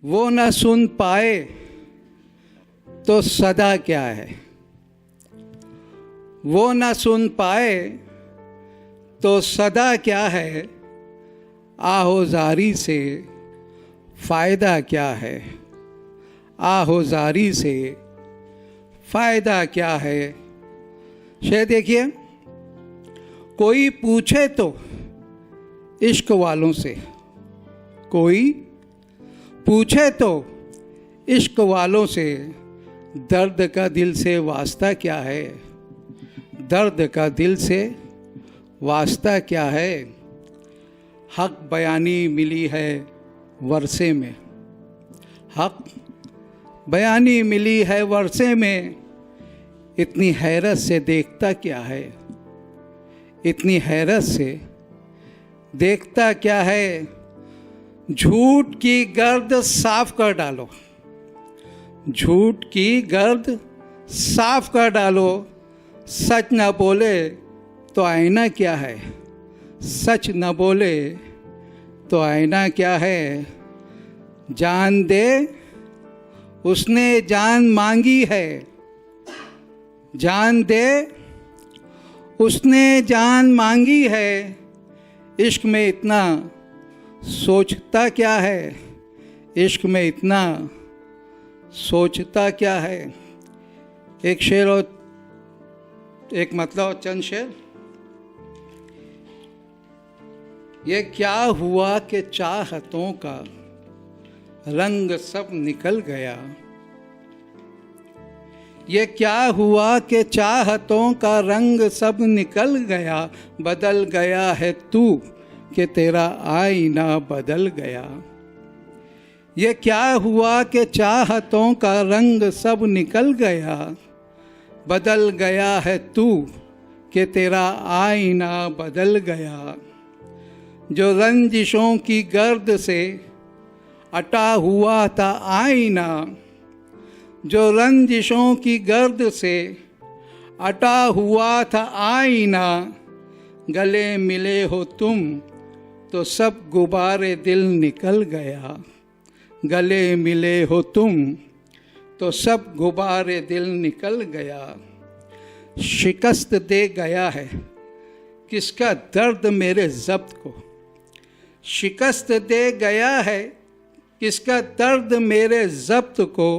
वो न सुन पाए तो सदा क्या है। वो न सुन पाए तो सदा क्या है। आहोजारी से फ़ायदा क्या है। आहोजारी से फ़ायदा क्या है। शेर देखिए, कोई पूछे तो इश्क वालों से, कोई पूछे तो इश्क वालों से, दर्द का दिल से वास्ता क्या है। दर्द का दिल से वास्ता क्या है। हक बयानी मिली है वर्षे में, हक बयानी मिली है वर्षे में, इतनी हैरत से देखता क्या है। इतनी हैरत से देखता क्या है। झूठ की गर्द साफ कर डालो, झूठ की गर्द साफ कर डालो। सच न बोले तो आईना क्या है। सच न बोले तो आईना क्या है। जान दे उसने जान मांगी है। जान दे उसने जान मांगी है। इश्क में इतना सोचता क्या है। इश्क में इतना सोचता क्या है। एक शेर और एक मतलब चंद शेर। ये क्या हुआ कि चाहतों का रंग सब निकल गया। ये क्या हुआ कि चाहतों का रंग सब निकल गया। बदल गया है तू कि तेरा आईना बदल गया। ये क्या हुआ कि चाहतों का रंग सब निकल गया। बदल गया है तू कि तेरा आईना बदल गया। जो रंजिशों की गर्द से अटा हुआ था आईना, जो रंजिशों की गर्द से अटा हुआ था आईना, गले मिले हो तुम तो सब गुब्बारे दिल निकल गया। गले मिले हो तुम तो सब गुब्बारे दिल निकल गया। शिकस्त दे गया है किसका दर्द मेरे ज़ब्त को। शिकस्त दे गया है किसका दर्द मेरे ज़ब्त को।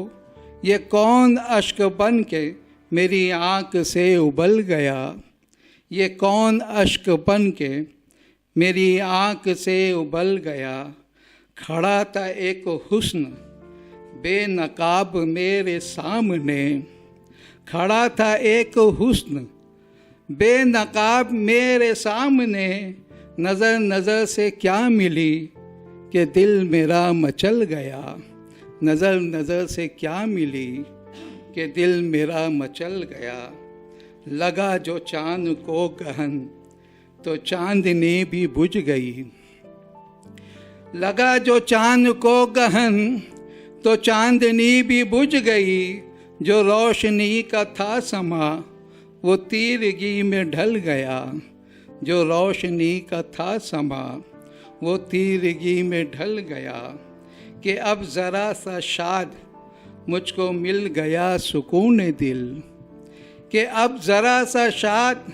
ये कौन अश्क बन के मेरी आँख से उबल गया। ये कौन अश्क बन के मेरी आँख से उबल गया। खड़ा था एक हुस्न बेनकाब मेरे सामने। खड़ा था एक हुस्न बेनकाब मेरे सामने। नज़र नज़र से क्या मिली कि दिल मेरा मचल गया। नज़र नज़र से क्या मिली कि दिल मेरा मचल गया। लगा जो चाँद को गहन तो चाँदनी भी बुझ गई। लगा जो चाँद को गहन तो चाँदनी भी बुझ गई। जो रोशनी का था समा वो तीरगी में ढल गया। जो रोशनी का था समा वो तीरगी में ढल गया। कि अब ज़रा सा शाद मुझको मिल गया सुकून दिल। कि अब ज़रा सा शाद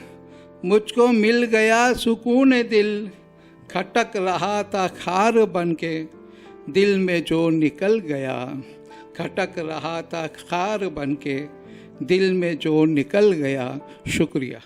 मुझको मिल गया सुकून दिल। खटक रहा था खार बन के दिल में जो निकल गया। खटक रहा था खार बन के दिल में जो निकल गया। शुक्रिया।